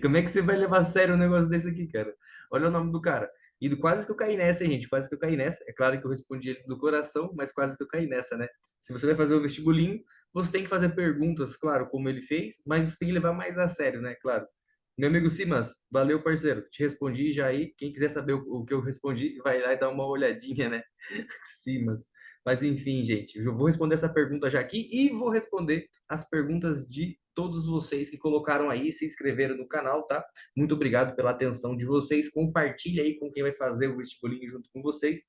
Como é que você vai levar a sério um negócio desse aqui, cara? Olha o nome do cara. Quase que eu caí nessa, hein, gente? Quase que eu caí nessa. É claro que eu respondi ele do coração, mas quase que eu caí nessa, né? Se você vai fazer o vestibulinho, você tem que fazer perguntas, claro, como ele fez, mas você tem que levar mais a sério, né? Claro. Meu amigo Simas, valeu, parceiro. Te respondi já aí. Quem quiser saber o que eu respondi, vai lá e dá uma olhadinha, né? Simas. Mas enfim, gente, eu vou responder essa pergunta já aqui e vou responder as perguntas de todos vocês que colocaram aí, se inscreveram no canal, tá? Muito obrigado pela atenção de vocês. Compartilha aí com quem vai fazer o vestibulinho junto com vocês.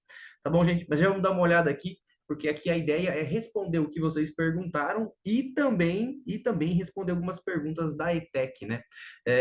Tá bom, gente? Mas já vamos dar uma olhada aqui, porque aqui a ideia é responder o que vocês perguntaram e também responder algumas perguntas da ETEC, né?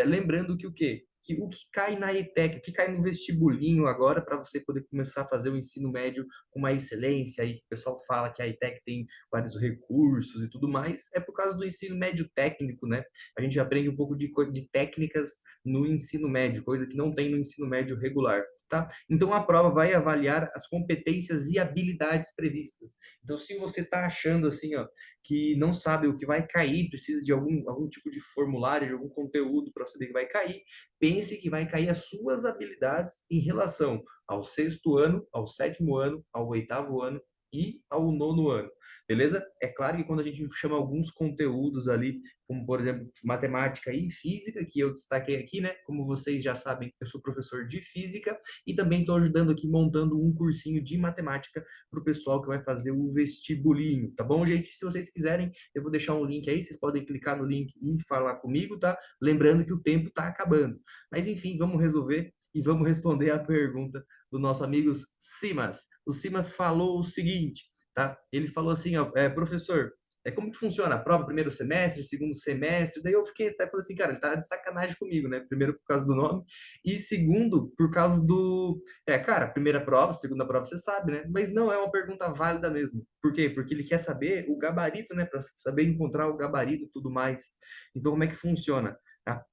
Lembrando que o quê? Que o que cai na ETEC, o que cai no vestibulinho agora para você poder começar a fazer o ensino médio com uma excelência aí, que o pessoal fala que a ETEC tem vários recursos e tudo mais, é por causa do ensino médio técnico, né? A gente aprende um pouco de técnicas no ensino médio, coisa que não tem no ensino médio regular. Tá? Então a prova vai avaliar as competências e habilidades previstas. Então, se você está achando assim, ó, que não sabe o que vai cair, precisa de algum tipo de formulário, de algum conteúdo para saber que vai cair, pense que vai cair as suas habilidades em relação ao sexto ano, ao sétimo ano, ao oitavo ano e ao nono ano, beleza? É claro que quando a gente chama alguns conteúdos ali, como por exemplo matemática e física, que eu destaquei aqui, né? Como vocês já sabem, eu sou professor de física e também estou ajudando aqui montando um cursinho de matemática para o pessoal que vai fazer o vestibulinho, tá bom, gente? Se vocês quiserem, eu vou deixar um link aí, vocês podem clicar no link e falar comigo, tá? Lembrando que o tempo está acabando. Mas enfim, vamos resolver e vamos responder a pergunta do nosso amigo Simas. O Simas falou o seguinte, tá? Ele falou assim, ó, professor, como que funciona a prova, primeiro semestre, segundo semestre? Daí eu fiquei até falei assim, cara, ele tá de sacanagem comigo, né? Primeiro por causa do nome e segundo por causa do, cara, primeira prova, segunda prova você sabe, né? Mas não é uma pergunta válida mesmo. Por quê? Porque ele quer saber o gabarito, né? Para saber encontrar o gabarito e tudo mais. Então como é que funciona?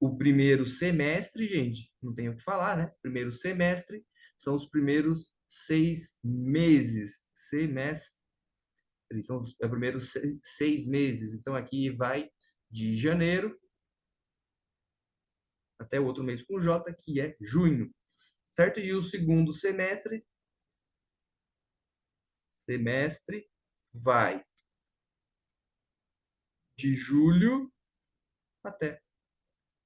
O primeiro semestre, gente, não tem o que falar, né? Primeiro semestre são os primeiros 6 meses. Semestre, são os primeiros 6 meses. Então, aqui vai de janeiro até o outro mês com J, que é junho, certo? E o segundo semestre vai de julho até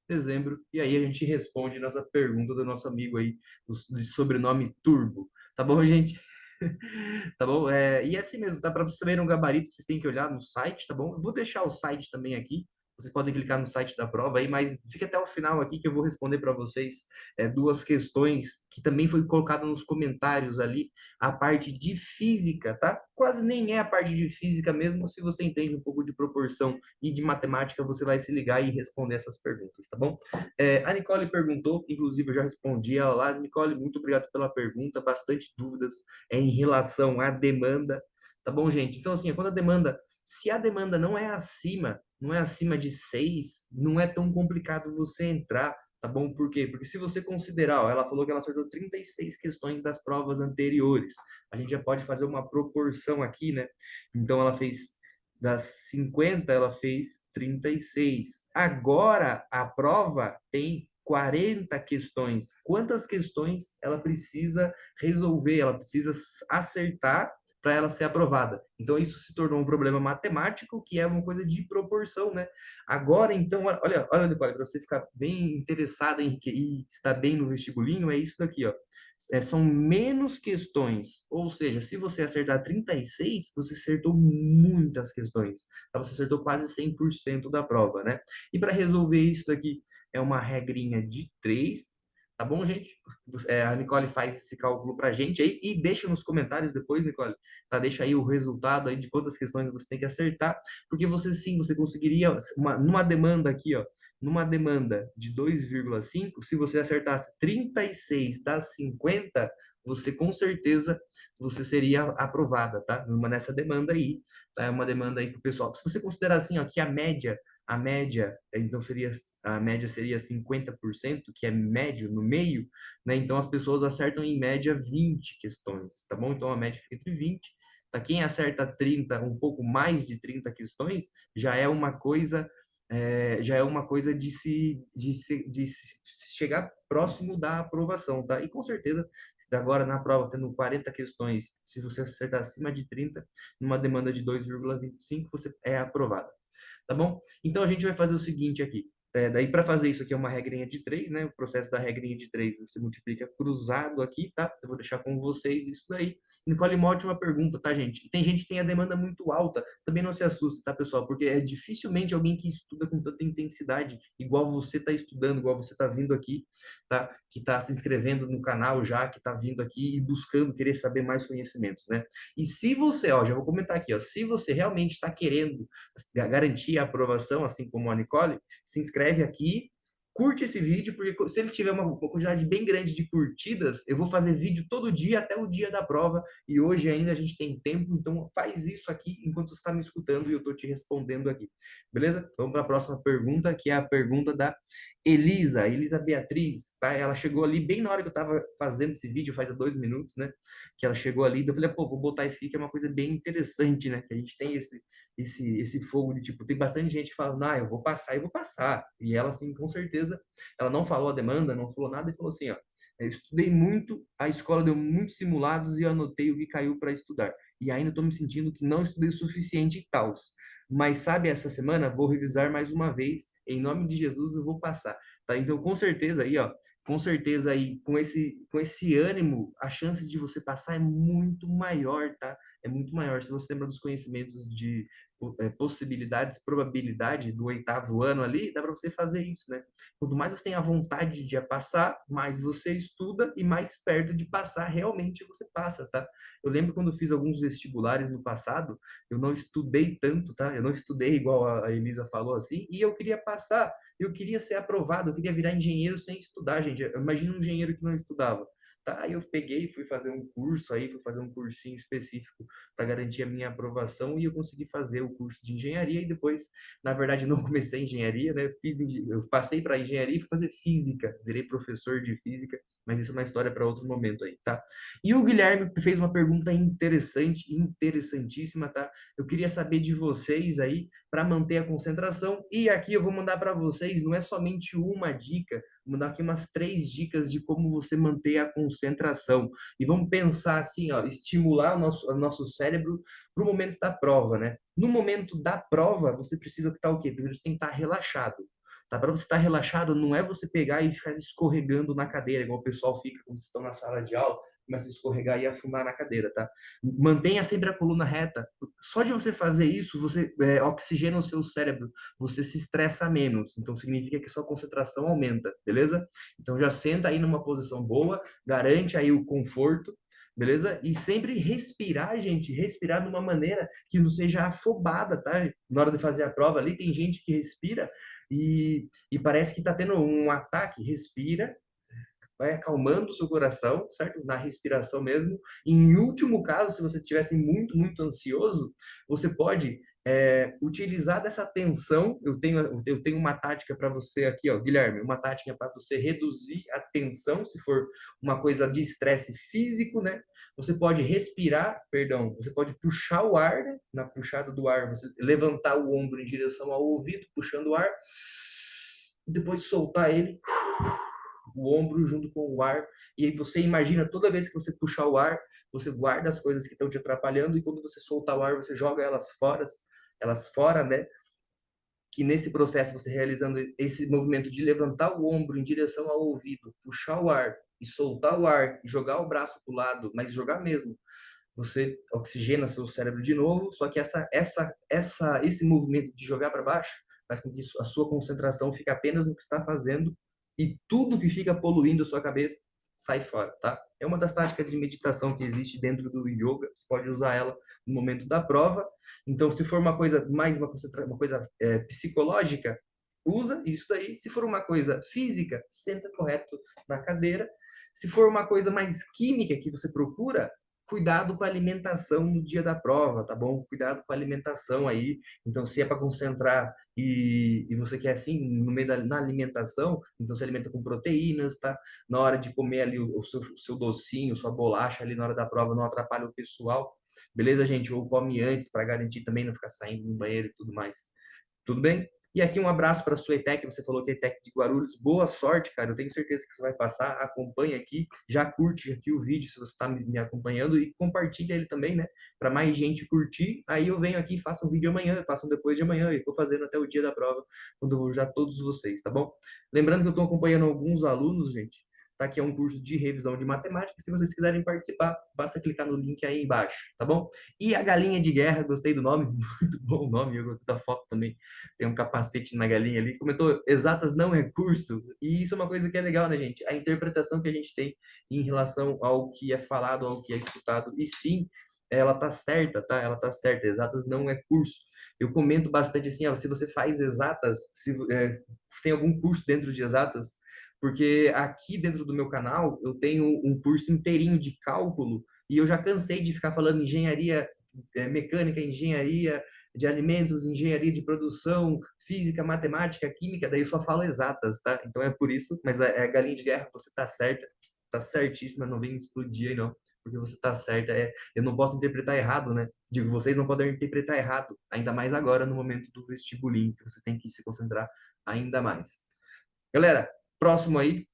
dezembro. E aí a gente responde nossa pergunta do nosso amigo aí, de sobrenome Turbo. Tá bom, gente? Tá bom? E é assim mesmo, tá? Para vocês saberem o gabarito, vocês têm que olhar no site, tá bom? Eu vou deixar o site também aqui. Vocês podem clicar no site da prova aí, mas fique até o final aqui que eu vou responder para vocês duas questões que também foi colocado nos comentários ali, a parte de física, tá? Quase nem é a parte de física mesmo, se você entende um pouco de proporção e de matemática, você vai se ligar e responder essas perguntas, tá bom? A Nicole perguntou, inclusive eu já respondi ela lá. Nicole, muito obrigado pela pergunta, bastante dúvidas em relação à demanda, tá bom, gente? Então, assim, quando a demanda, se a demanda não é acima de 6, não é tão complicado você entrar, tá bom? Por quê? Porque se você considerar, ó, ela falou que ela acertou 36 questões das provas anteriores, a gente já pode fazer uma proporção aqui, né? Então, ela fez das 50, ela fez 36. Agora, a prova tem 40 questões. Quantas questões ela precisa resolver, ela precisa acertar para ela ser aprovada? Então, isso se tornou um problema matemático, que é uma coisa de proporção, né? Agora, então, olha, Nicole, para você ficar bem interessado em estar bem no vestibulinho, é isso daqui, ó. São menos questões, ou seja, se você acertar 36, você acertou muitas questões, tá? Você acertou quase 100% da prova, né? E para resolver isso daqui, é uma regrinha de 3, tá bom, gente? A Nicole faz esse cálculo para a gente aí e deixa nos comentários depois, Nicole, tá? Deixa aí o resultado aí de quantas questões você tem que acertar, porque você sim, você conseguiria, numa demanda aqui, ó, numa demanda de 2,5, se você acertasse 36 das 50, você com certeza você seria aprovada, tá? Nessa demanda aí, tá? É uma demanda aí para o pessoal. Se você considerar assim, ó, que a média, então a média seria 50%, que é médio no meio, né? Então as pessoas acertam em média 20 questões, tá bom? Então a média fica entre 20. Tá? Quem acerta 30, um pouco mais de 30 questões, já é uma coisa já é uma coisa de se chegar próximo da aprovação, tá? E com certeza, agora na prova, tendo 40 questões, se você acertar acima de 30, numa demanda de 2,25, você é aprovado, tá bom? Então a gente vai fazer o seguinte aqui. Daí para fazer isso aqui é uma regrinha de três, né? O processo da regrinha de três você multiplica cruzado aqui, tá? Eu vou deixar com vocês isso daí. Nicole, uma ótima pergunta, tá, gente? Tem gente que tem a demanda muito alta, também não se assusta, tá, pessoal? Porque é dificilmente alguém que estuda com tanta intensidade, igual você está estudando, igual você está vindo aqui, tá? Que está se inscrevendo no canal já, que está vindo aqui e buscando querer saber mais conhecimentos, né? E se você, ó, já vou comentar aqui, ó, se você realmente está querendo garantir a aprovação, assim como a Nicole, se inscreve aqui, curte esse vídeo, porque se ele tiver uma quantidade bem grande de curtidas, eu vou fazer vídeo todo dia até o dia da prova, e hoje ainda a gente tem tempo, então faz isso aqui enquanto você está me escutando e eu estou te respondendo aqui. Beleza? Vamos para a próxima pergunta, que é a pergunta da Elisa Beatriz, tá? Ela chegou ali bem na hora que eu estava fazendo esse vídeo, faz 2 minutos, né? Que ela chegou ali, eu falei, pô, vou botar isso aqui que é uma coisa bem interessante, né? Que a gente tem esse fogo de tipo, tem bastante gente que fala, eu vou passar. E ela, assim, com certeza, ela não falou a demanda, não falou nada e falou assim, ó, eu estudei muito, a escola deu muitos simulados e eu anotei o que caiu para estudar. E ainda estou me sentindo que não estudei o suficiente e tal. Mas sabe, essa semana vou revisar mais uma vez. Em nome de Jesus eu vou passar. Tá? Então, com certeza aí, ó, com certeza aí, com esse ânimo, a chance de você passar é muito maior, tá? É muito maior. Se você lembra dos conhecimentos de possibilidades, probabilidade do 8º ano ali, dá para você fazer isso, né? Quanto mais você tem a vontade de passar, mais você estuda e mais perto de passar realmente você passa, tá? Eu lembro quando eu fiz alguns vestibulares no passado, eu não estudei tanto, tá? Eu não estudei igual a Elisa falou assim, e eu queria passar, eu queria ser aprovado, eu queria virar engenheiro sem estudar, gente. Imagina um engenheiro que não estudava. Tá, aí eu peguei, fui fazer um curso aí, fui fazer um cursinho específico para garantir a minha aprovação e eu consegui fazer o curso de engenharia e depois, na verdade, não comecei engenharia, né? Eu passei para engenharia e fui fazer física, virei professor de física, mas isso é uma história para outro momento aí, tá? E o Guilherme fez uma pergunta interessante, interessantíssima, tá? Eu queria saber de vocês aí para manter a concentração e aqui eu vou mandar para vocês, não é somente uma dica, vou dar aqui umas 3 dicas de como você manter a concentração. E vamos pensar assim, ó, estimular o nosso cérebro para o momento da prova, né? No momento da prova, você precisa estar o quê? Primeiro você tem que estar relaxado. Tá? Para você estar relaxado, não é você pegar e ficar escorregando na cadeira, igual o pessoal fica quando estão na sala de aula, começa a escorregar e afundar na cadeira, tá? Mantenha sempre a coluna reta. Só de você fazer isso, você oxigena o seu cérebro, você se estressa menos. Então significa que sua concentração aumenta, beleza? Então já senta aí numa posição boa, garante aí o conforto, beleza? E sempre respirar, gente, respirar de uma maneira que não seja afobada, tá? Na hora de fazer a prova ali, tem gente que respira e parece que está tendo um ataque. Respira, vai acalmando o seu coração, certo? Na respiração mesmo. Em último caso, se você estivesse muito, muito ansioso, você pode utilizar dessa tensão. Eu tenho uma tática para você aqui, ó, Guilherme, uma tática para você reduzir a tensão, se for uma coisa de estresse físico, né? Você pode respirar, perdão, você pode puxar o ar, né? Na puxada do ar, você levantar o ombro em direção ao ouvido, puxando o ar, e depois soltar ele o ombro junto com o ar. E aí você imagina toda vez que você puxar o ar, você guarda as coisas que estão te atrapalhando e quando você soltar o ar, você joga elas fora, né? Que nesse processo você realizando esse movimento de levantar o ombro em direção ao ouvido, puxar o ar e soltar o ar, e jogar o braço para o lado, mas jogar mesmo. Você oxigena seu cérebro de novo, só que esse movimento de jogar para baixo faz com que a sua concentração fique apenas no que está fazendo e tudo que fica poluindo a sua cabeça sai fora, tá? É uma das táticas de meditação que existe dentro do yoga, você pode usar ela no momento da prova. Então, se for uma coisa mais uma coisa psicológica, usa isso daí. Se for uma coisa física, senta correto na cadeira. Se for uma coisa mais química que você procura, cuidado com a alimentação no dia da prova, tá bom? Cuidado com a alimentação aí. Então, se é para concentrar e você quer assim, no meio na alimentação, então se alimenta com proteínas, tá? Na hora de comer ali o seu docinho, sua bolacha ali na hora da prova, não atrapalha o pessoal. Beleza, gente? Ou come antes para garantir também não ficar saindo no banheiro e tudo mais. Tudo bem? E aqui um abraço para a sua ETEC, você falou que é ETEC de Guarulhos. Boa sorte, cara. Eu tenho certeza que você vai passar. Acompanha aqui, já curte aqui o vídeo se você está me acompanhando e compartilha ele também, né? Para mais gente curtir. Aí eu venho aqui, faço um vídeo amanhã, faço um depois de amanhã e vou fazendo até o dia da prova, quando eu vou ajudar todos vocês, tá bom? Lembrando que eu estou acompanhando alguns alunos, gente. Tá aqui é um curso de revisão de matemática. Se vocês quiserem participar, basta clicar no link aí embaixo, tá bom? E a galinha de guerra, gostei do nome, muito bom o nome, eu gostei da foto também. Tem um capacete na galinha ali. Comentou, exatas não é curso. E isso é uma coisa que é legal, né, gente? A interpretação que a gente tem em relação ao que é falado, ao que é escutado. E sim, ela tá certa, tá? Ela tá certa. Exatas não é curso. Eu comento bastante assim, ó, se você faz exatas, se tem algum curso dentro de exatas, porque aqui dentro do meu canal eu tenho um curso inteirinho de cálculo e eu já cansei de ficar falando engenharia mecânica, engenharia de alimentos, engenharia de produção, física, matemática, química, daí eu só falo exatas, tá? Então é por isso, mas a galinha de guerra, você tá certa, tá certíssima, não vem explodir aí não, porque você tá certa, eu não posso interpretar errado, né? Digo, vocês não podem interpretar errado, ainda mais agora no momento do vestibulinho, que você tem que se concentrar ainda mais. Galera, próximo aí,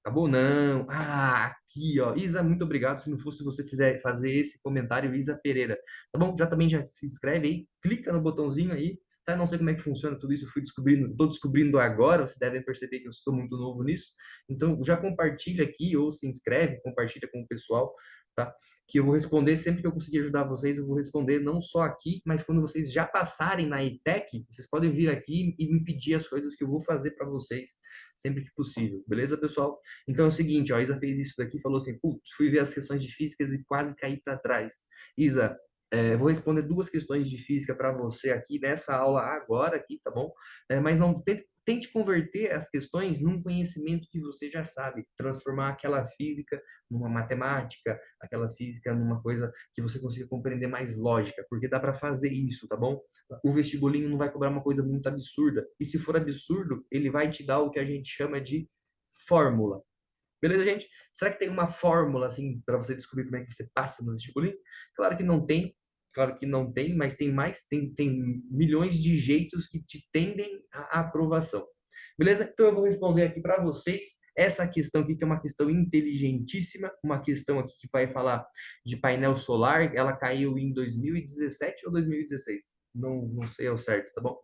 acabou? Não. Ah, aqui, ó. Isa, muito obrigado. Se não fosse você quiser fazer esse comentário, Isa Pereira. Tá bom? Já também já se inscreve aí, clica no botãozinho aí. Tá? Não sei como é que funciona tudo isso, eu fui descobrindo, tô descobrindo agora, vocês devem perceber que eu sou muito novo nisso. Então, já compartilha aqui ou se inscreve, compartilha com o pessoal, tá? Que eu vou responder sempre que eu conseguir ajudar vocês, eu vou responder não só aqui, mas quando vocês já passarem na ETEC, vocês podem vir aqui e me pedir as coisas que eu vou fazer para vocês sempre que possível. Beleza, pessoal? Então é o seguinte, ó, a Isa fez isso daqui, falou assim, putz, fui ver as questões de físicas e quase caí para trás. Isa, vou responder duas questões de física para você aqui nessa aula agora aqui, tá bom? Mas não tente converter as questões num conhecimento que você já sabe, transformar aquela física numa matemática, aquela física numa coisa que você consiga compreender mais lógica, porque dá para fazer isso, tá bom? O vestibulinho não vai cobrar uma coisa muito absurda, e se for absurdo, ele vai te dar o que a gente chama de fórmula. Beleza, gente? Será que tem uma fórmula, assim, para você descobrir como é que você passa no vestibulinho? Claro que não tem, claro que não tem, mas tem mais, tem milhões de jeitos que te tendem à aprovação. Beleza? Então eu vou responder aqui para vocês essa questão aqui, que é uma questão inteligentíssima, uma questão aqui que vai falar de painel solar, ela caiu em 2017 ou 2016? Não sei ao certo, tá bom?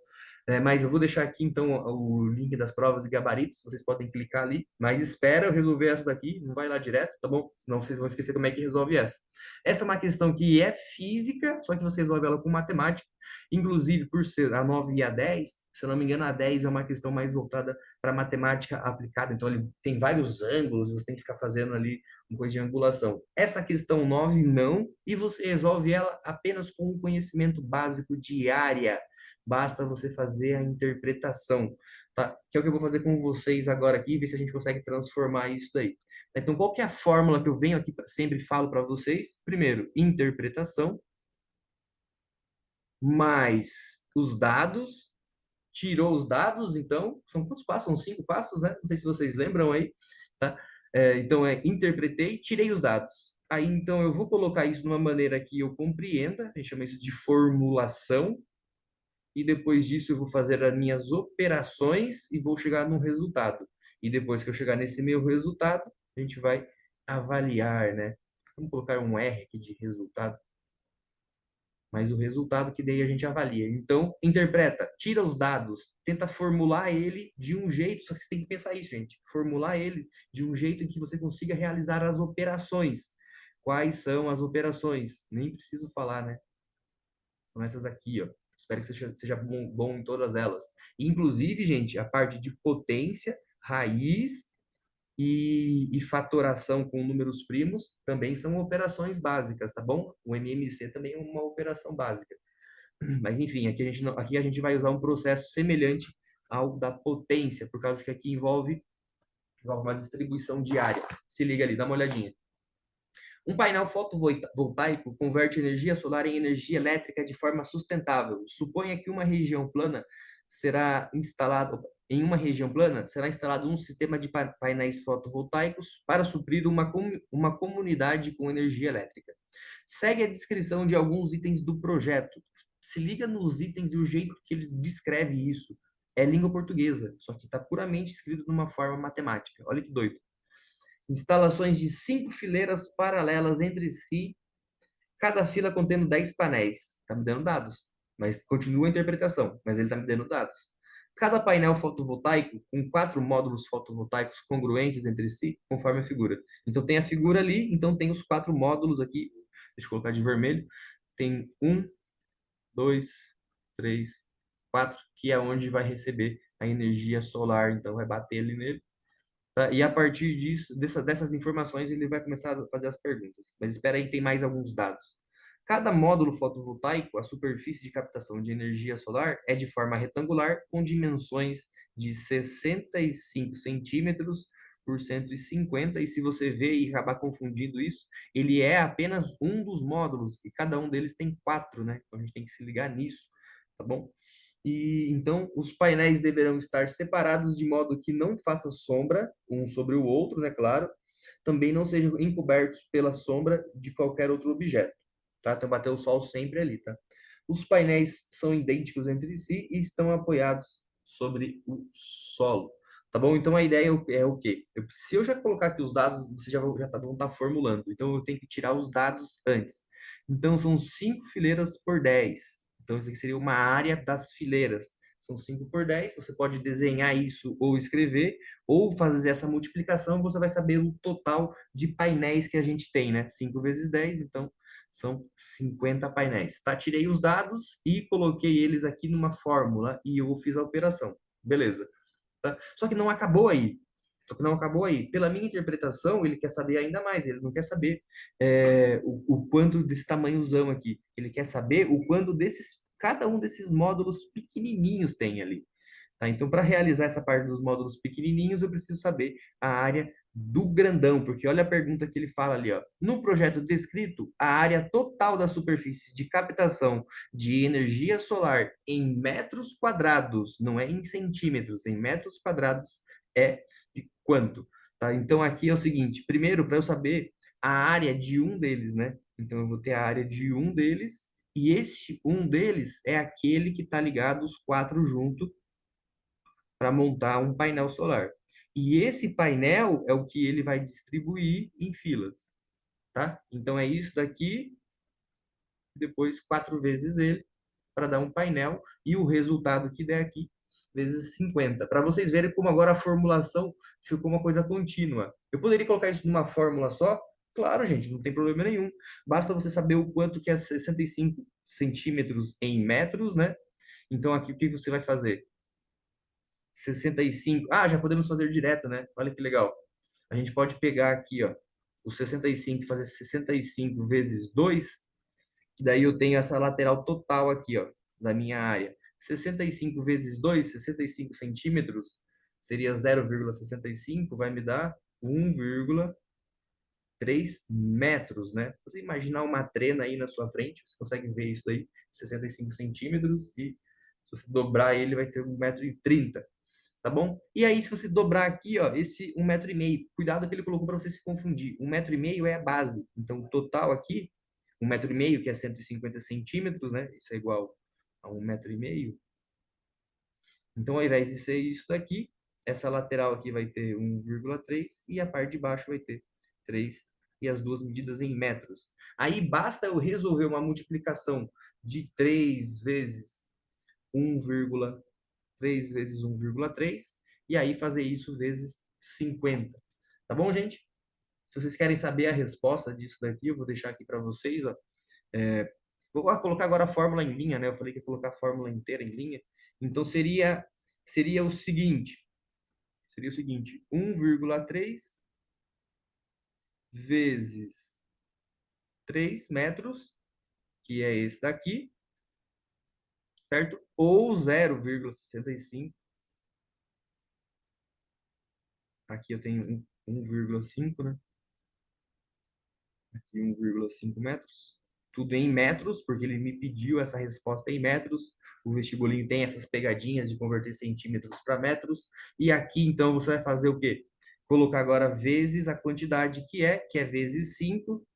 Mas eu vou deixar aqui então o link das provas e gabaritos, vocês podem clicar ali, mas espera eu resolver essa daqui, não vai lá direto, tá bom? Senão vocês vão esquecer como é que resolve essa. Essa é uma questão que é física, só que você resolve ela com matemática, inclusive por ser a 9 e a 10, se eu não me engano, a 10 é uma questão mais voltada para matemática aplicada, então ele tem vários ângulos, você tem que ficar fazendo ali uma coisa de angulação. Essa questão 9 não, e você resolve ela apenas com um conhecimento básico de área. Basta você fazer a interpretação, tá? Que é o que eu vou fazer com vocês agora aqui, ver se a gente consegue transformar isso daí. Então, qual que é a fórmula que eu venho aqui, sempre falo para vocês? Primeiro, interpretação, mais os dados, tirou os dados, então, são quantos passos? São 5 passos, né? Não sei se vocês lembram aí, tá? Então, interpretei, tirei os dados. Aí, então, eu vou colocar isso de uma maneira que eu compreenda, a gente chama isso de formulação, e depois disso eu vou fazer as minhas operações e vou chegar no resultado. E depois que eu chegar nesse meu resultado, a gente vai avaliar, né? Vamos colocar um R aqui de resultado, mas o resultado que daí a gente avalia. Então, interpreta, tira os dados, tenta formular ele de um jeito, só que você tem que pensar isso, gente. Formular ele de um jeito em que você consiga realizar as operações. Quais são as operações? Nem preciso falar, né? São essas aqui, ó. Espero que seja bom em todas elas. Inclusive, gente, a parte de potência, raiz e fatoração com números primos também são operações básicas, tá bom? O MMC também é uma operação básica. Mas, enfim, aqui a gente, não, aqui a gente vai usar um processo semelhante ao da potência, por causa que aqui envolve uma distribuição diária. Se liga ali, dá uma olhadinha. Um painel fotovoltaico converte energia solar em energia elétrica de forma sustentável. Suponha que uma região plana será instalado em uma região plana será instalado um sistema de painéis fotovoltaicos para suprir uma comunidade com energia elétrica. Segue a descrição de alguns itens do projeto. se liga nos itens e o jeito que ele descreve isso. É língua portuguesa, só que está puramente escrito de uma forma matemática. Olha que doido. Instalações de 5 fileiras paralelas entre si, cada fila contendo 10 painéis. Está me dando dados, mas continua a interpretação, mas ele está me dando dados. Cada painel fotovoltaico com 4 módulos fotovoltaicos congruentes entre si, conforme a figura. Então tem a figura ali, então tem os 4 módulos aqui. Deixa eu colocar de vermelho. Tem 1, 2, 3, 4, que é onde vai receber a energia solar, então vai bater ali nele. Tá? E a partir dessas informações, ele vai começar a fazer as perguntas. Mas espera aí, tem mais alguns dados. Cada módulo fotovoltaico, a superfície de captação de energia solar é de forma retangular, com dimensões de 65 centímetros por 150, e se você ver e acabar confundindo isso, ele é apenas um dos módulos, e cada um deles tem 4, né? Então a gente tem que se ligar nisso, tá bom? E então os painéis deverão estar separados de modo que não faça sombra um sobre o outro, né, claro. Também não sejam encobertos pela sombra de qualquer outro objeto, tá? Então bater o sol sempre ali, tá? Os painéis são idênticos entre si e estão apoiados sobre o solo, tá bom? Então a ideia é o quê? Se eu já colocar aqui os dados, vocês vão estar formulando. Então eu tenho que tirar os dados antes. Então são 5 fileiras por 10. Então, isso aqui seria uma área das fileiras. São 5 por 10. Você pode desenhar isso ou escrever, ou fazer essa multiplicação, você vai saber o total de painéis que a gente tem, né? 5 vezes 10, então são 50 painéis. Tá? Tirei os dados e coloquei eles aqui numa fórmula e eu fiz a operação. Beleza. Tá? Só que não acabou aí. Só que não acabou aí. Pela minha interpretação, ele quer saber ainda mais. Ele não quer saber o quanto desse tamanhozão aqui. Ele quer saber o quanto cada um desses módulos pequenininhos tem ali. Tá? Então, para realizar essa parte dos módulos pequenininhos, eu preciso saber a área do grandão, porque olha a pergunta que ele fala ali, ó. No projeto descrito, a área total da superfície de captação de energia solar em metros quadrados, não é em centímetros, em metros quadrados, é de quanto? Tá? Então, aqui é o seguinte, primeiro, para eu saber a área de um deles, né? Então, eu vou ter a área de um deles, e esse um deles é aquele que está ligado os 4 juntos para montar um painel solar. E esse painel é o que ele vai distribuir em filas, tá? Então é isso daqui, depois 4 vezes ele, para dar um painel, e o resultado que der aqui, vezes 50. Para vocês verem como agora a formulação ficou uma coisa contínua. Eu poderia colocar isso numa fórmula só? Claro, gente, não tem problema nenhum. Basta você saber o quanto que é 65 centímetros em metros, né? Então aqui o que você vai fazer? 65. Ah, já podemos fazer direto, né? Olha que legal. A gente pode pegar aqui, ó, o 65 e fazer 65 vezes 2, que daí eu tenho essa lateral total aqui, ó, da minha área. 65 vezes 2, 65 centímetros, seria 0,65, vai me dar 1,3 metros, né? Você imaginar uma trena aí na sua frente, você consegue ver isso aí, 65 centímetros, e se você dobrar ele, vai ser 1,30 m, tá bom? E aí, se você dobrar aqui, ó, esse 1,5 m, cuidado que ele colocou para você se confundir. 1,5 m é a base. Então, o total aqui, 1,5 m, que é 150 centímetros, né? Isso é igual a 1,5 m. Então, ao invés de ser isso daqui, essa lateral aqui vai ter 1,3 e a parte de baixo vai ter 3 e as duas medidas em metros. Aí basta eu resolver uma multiplicação de 3 vezes 1,3 vezes 1,3 e aí fazer isso vezes 50. Tá bom, gente? Se vocês querem saber a resposta disso daqui, eu vou deixar aqui para vocês, ó. Vou colocar agora a fórmula em linha, né? Eu falei que ia colocar a fórmula inteira em linha. Então seria o seguinte, 1,3 vezes 3 metros, que é esse daqui, certo? Ou 0,65. Aqui eu tenho 1,5, né? Aqui 1,5 metros. Tudo em metros, porque ele me pediu essa resposta em metros. O vestibulinho tem essas pegadinhas de converter centímetros para metros. E aqui, então, você vai fazer o quê? Colocar agora vezes a quantidade que é vezes 5,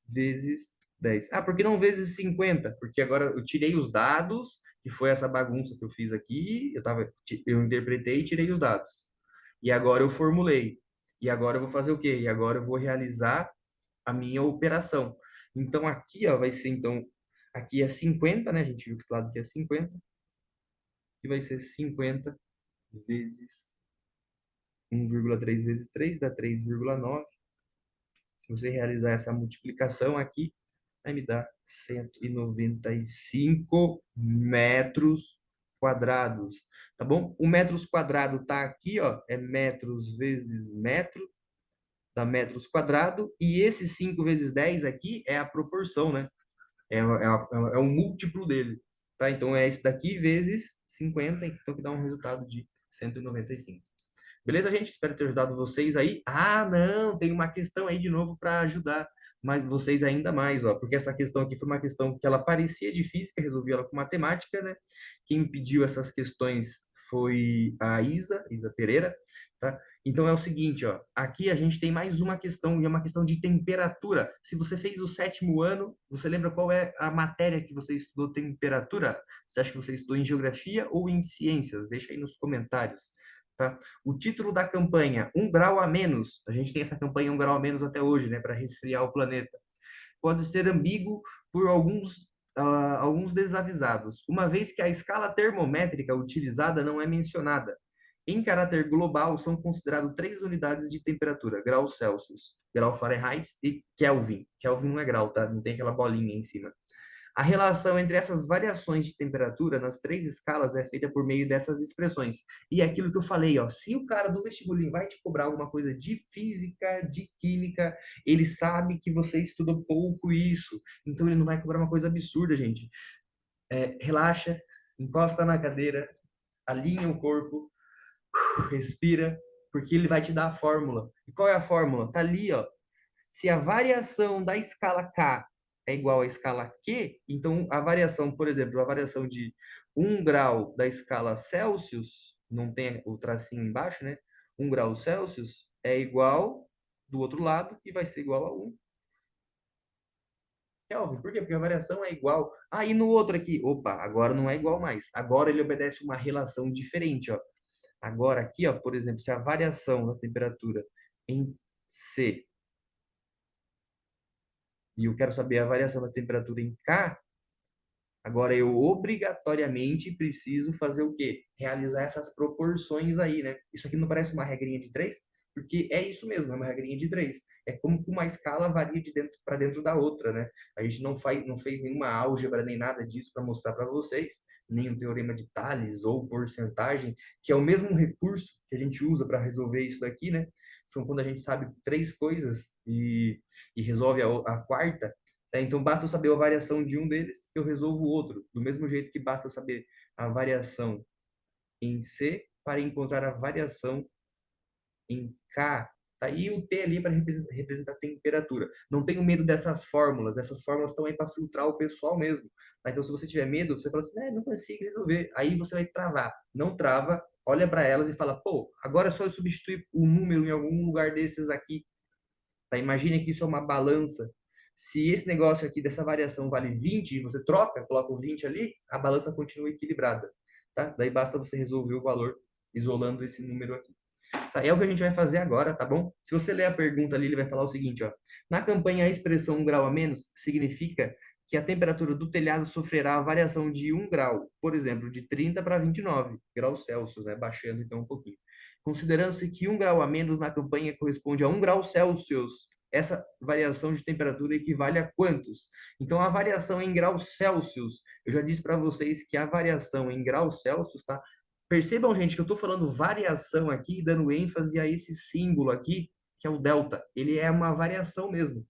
vezes 10. Ah, porque não vezes 50? Porque agora eu tirei os dados, que foi essa bagunça que eu fiz aqui, eu interpretei e tirei os dados. E agora eu formulei. E agora eu vou fazer o quê? E agora eu vou realizar a minha operação. Então aqui, ó, vai ser então aqui é 50, né? A gente viu que esse lado aqui é 50, que vai ser 50 vezes 1,3 vezes 3 dá 3,9. Se você realizar essa multiplicação aqui, vai me dar 195 metros quadrados, tá bom? O metros quadrado tá aqui, ó, é metros vezes metro, dá metros quadrado, e esse 5 vezes 10 aqui é a proporção, né? É um múltiplo dele, tá? Então é esse daqui vezes 50, então que dá um resultado de 195. Beleza, gente? Espero ter ajudado vocês aí. Ah, não, tem uma questão aí de novo para ajudar mas vocês ainda mais, ó, porque essa questão aqui foi uma questão que ela parecia difícil, que eu resolvi ela com matemática, né? Quem pediu essas questões foi a Isa Pereira, tá? Então é o seguinte, ó, aqui a gente tem mais uma questão, e é uma questão de temperatura. Se você fez o sétimo ano, você lembra qual é a matéria que você estudou temperatura? Você acha que você estudou em geografia ou em ciências? Deixa aí nos comentários. Tá? O título da campanha, Um Grau a Menos, a gente tem essa campanha Um Grau a Menos até hoje, né, para resfriar o planeta, pode ser ambíguo por alguns desavisados, uma vez que a escala termométrica utilizada não é mencionada. Em caráter global, são considerados três unidades de temperatura: grau Celsius, grau Fahrenheit e Kelvin. Kelvin não é grau, tá? Não tem aquela bolinha em cima. A relação entre essas variações de temperatura nas três escalas é feita por meio dessas expressões. E é aquilo que eu falei, ó, se o cara do vestibulinho vai te cobrar alguma coisa de física, de química, ele sabe que você estudou pouco isso, então ele não vai cobrar uma coisa absurda, gente. Relaxa, encosta na cadeira, alinha o corpo, respira, porque ele vai te dar a fórmula. E qual é a fórmula? Tá ali, ó. Se a variação da escala K é igual à escala Q, então a variação, por exemplo, a variação de 1 grau da escala Celsius, não tem o tracinho embaixo, né? 1 grau Celsius é igual do outro lado e vai ser igual a 1 Kelvin. Por quê? Porque a variação é igual. Ah, e no outro aqui? Opa, agora não é igual mais. Agora ele obedece uma relação diferente, ó. Agora aqui, ó, por exemplo, se a variação da temperatura em C e eu quero saber a variação da temperatura em K, agora eu obrigatoriamente preciso fazer o quê? Realizar essas proporções aí, né? Isso aqui não parece uma regrinha de três? Porque é isso mesmo, é uma regrinha de três. É como que uma escala varia de dentro para dentro da outra, né? A gente não fez nenhuma álgebra nem nada disso para mostrar para vocês, nem um teorema de Tales ou porcentagem, que é o mesmo recurso que a gente usa para resolver isso daqui, né? São quando a gente sabe três coisas e resolve a quarta, então, basta eu saber a variação de um deles, eu resolvo o outro. Do mesmo jeito que basta eu saber a variação em C para encontrar a variação em K. Tá? E o T ali para representar a temperatura. Não tenho medo dessas fórmulas. Essas fórmulas estão aí para filtrar o pessoal mesmo. Tá? Então, se você tiver medo, você fala assim, não consigo resolver. Aí você vai travar. Não trava, olha para elas e fala, pô, agora é só eu substituir o número em algum lugar desses aqui. Tá? Imagine que isso é uma balança. Se esse negócio aqui dessa variação vale 20, você troca, coloca o 20 ali, a balança continua equilibrada. Tá? Daí basta você resolver o valor isolando esse número aqui. Tá? É o que a gente vai fazer agora, tá bom? Se você ler a pergunta ali, ele vai falar o seguinte, ó. Na campanha, a expressão 1 grau a menos significa que a temperatura do telhado sofrerá a variação de 1 grau, por exemplo, de 30 para 29 graus Celsius, né? Baixando então um pouquinho. Considerando-se que 1 grau a menos na campanha corresponde a 1 grau Celsius, essa variação de temperatura equivale a quantos? Então, a variação em graus Celsius, eu já disse para vocês que a variação em graus Celsius, tá? Percebam, gente, que eu estou falando variação aqui, dando ênfase a esse símbolo aqui, que é o delta. Ele é uma variação mesmo,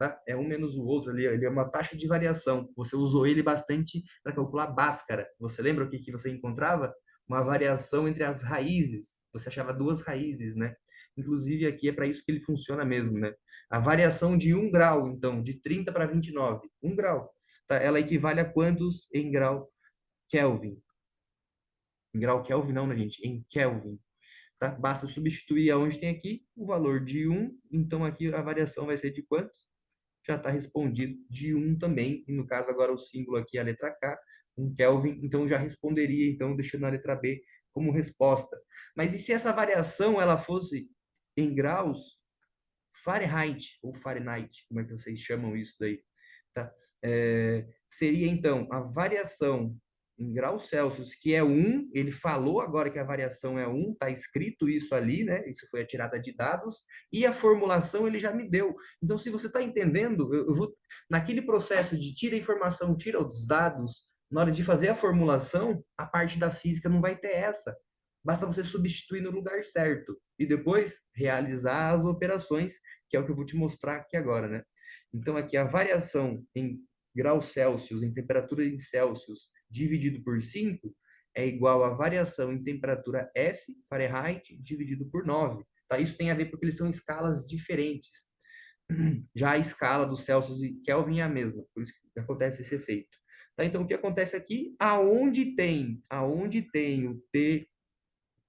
tá? É um menos o outro ali, ele é uma taxa de variação. Você usou ele bastante para calcular Bhaskara. Você lembra o que você encontrava? Uma variação entre as raízes. Você achava duas raízes, né? Inclusive aqui é para isso que ele funciona mesmo, né? A variação de 1 grau, então, de 30 para 29. 1 grau. Tá? Ela equivale a quantos em grau Kelvin? Em grau Kelvin não, né, gente? Em Kelvin. Tá? Basta substituir aonde tem aqui o valor de 1, então aqui a variação vai ser de quantos? já está respondido de 1 também, e no caso agora o símbolo aqui é a letra K, 1 Kelvin, então já responderia, então, deixando a letra B como resposta. Mas e se essa variação ela fosse em graus Fahrenheit, ou Fahrenheit, como é que vocês chamam isso daí? Tá? Seria, então, a variação em graus Celsius, que é 1, ele falou agora que a variação é 1, está escrito isso ali, né? Isso foi a tirada de dados, e a formulação ele já me deu. Então, se você está entendendo, eu vou, naquele processo de tira a informação, tira os dados, na hora de fazer a formulação, a parte da física não vai ter essa. Basta você substituir no lugar certo e depois realizar as operações, que é o que eu vou te mostrar aqui agora, né? Então, aqui a variação em graus Celsius, em temperatura em Celsius, dividido por 5, é igual à variação em temperatura F, Fahrenheit, dividido por 9. Tá? Isso tem a ver porque eles são escalas diferentes. Já a escala do Celsius e Kelvin é a mesma, por isso que acontece esse efeito. Tá? Então, o que acontece aqui? Aonde tem o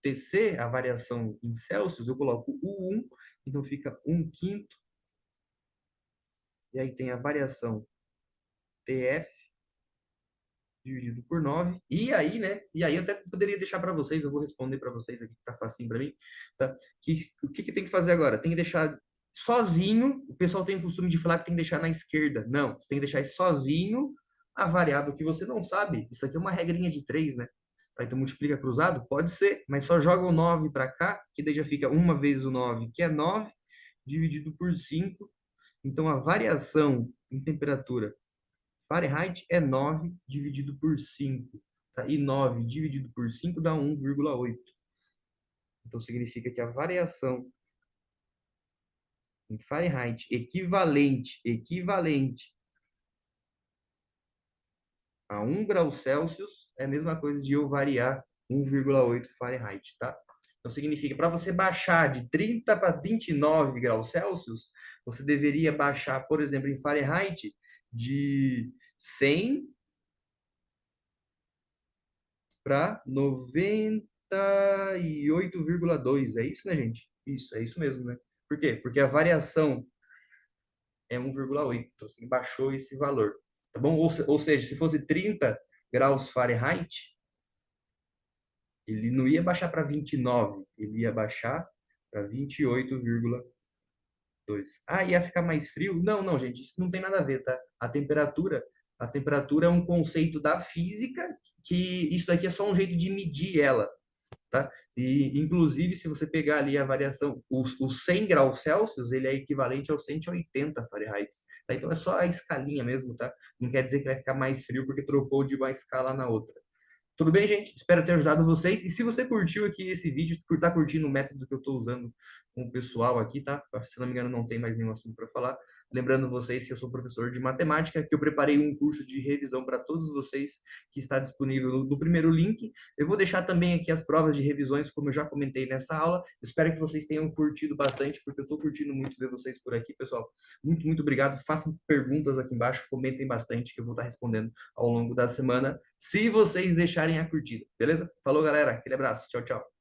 TC, a variação em Celsius, eu coloco o 1, então fica 1 quinto, e aí tem a variação TF dividido por 9. E aí, né? E aí eu até poderia deixar para vocês, eu vou responder para vocês aqui, que tá facinho para mim, tá? O que tem que fazer agora? Tem que deixar sozinho, o pessoal tem o costume de falar que tem que deixar na esquerda. Não, você tem que deixar sozinho a variável que você não sabe. Isso aqui é uma regrinha de 3, né? Tá, então multiplica cruzado? Pode ser, mas só joga o 9 para cá, que daí já fica 1 vezes o 9, que é 9, dividido por 5. Então a variação em temperatura Fahrenheit é 9 dividido por 5. Tá? E 9 dividido por 5 dá 1,8. Então, significa que a variação em Fahrenheit equivalente a 1 grau Celsius é a mesma coisa de eu variar 1,8 Fahrenheit, tá? Então, significa, para você baixar de 30 para 29 graus Celsius, você deveria baixar, por exemplo, em Fahrenheit, de 100 para 98,2. É isso, né, gente? Isso, é isso mesmo, né? Por quê? Porque a variação é 1,8. Então, assim, baixou esse valor. Tá bom? Ou seja, se fosse 30 graus Fahrenheit, ele não ia baixar para 29, ele ia baixar para 28,2. Ah, ia ficar mais frio? Não, não, gente, isso não tem nada a ver, tá? A temperatura é um conceito da física que isso daqui é só um jeito de medir ela. Tá? E, inclusive, se você pegar ali a variação, os 100 graus Celsius, ele é equivalente aos 180 Fahrenheit. Tá? Então, é só a escalinha mesmo, tá? Não quer dizer que vai ficar mais frio porque trocou de uma escala na outra. Tudo bem, gente? Espero ter ajudado vocês. E se você curtiu aqui esse vídeo, por estar curtindo o método que eu estou usando com o pessoal aqui, tá? Se não me engano, não tem mais nenhum assunto para falar. Lembrando vocês que eu sou professor de matemática, que eu preparei um curso de revisão para todos vocês, que está disponível no primeiro link. Eu vou deixar também aqui as provas de revisões, como eu já comentei nessa aula. Espero que vocês tenham curtido bastante, porque eu estou curtindo muito ver vocês por aqui, pessoal. Muito, muito obrigado. Façam perguntas aqui embaixo, comentem bastante, que eu vou estar respondendo ao longo da semana, se vocês deixarem a curtida, beleza? Falou, galera. Aquele abraço. Tchau, tchau.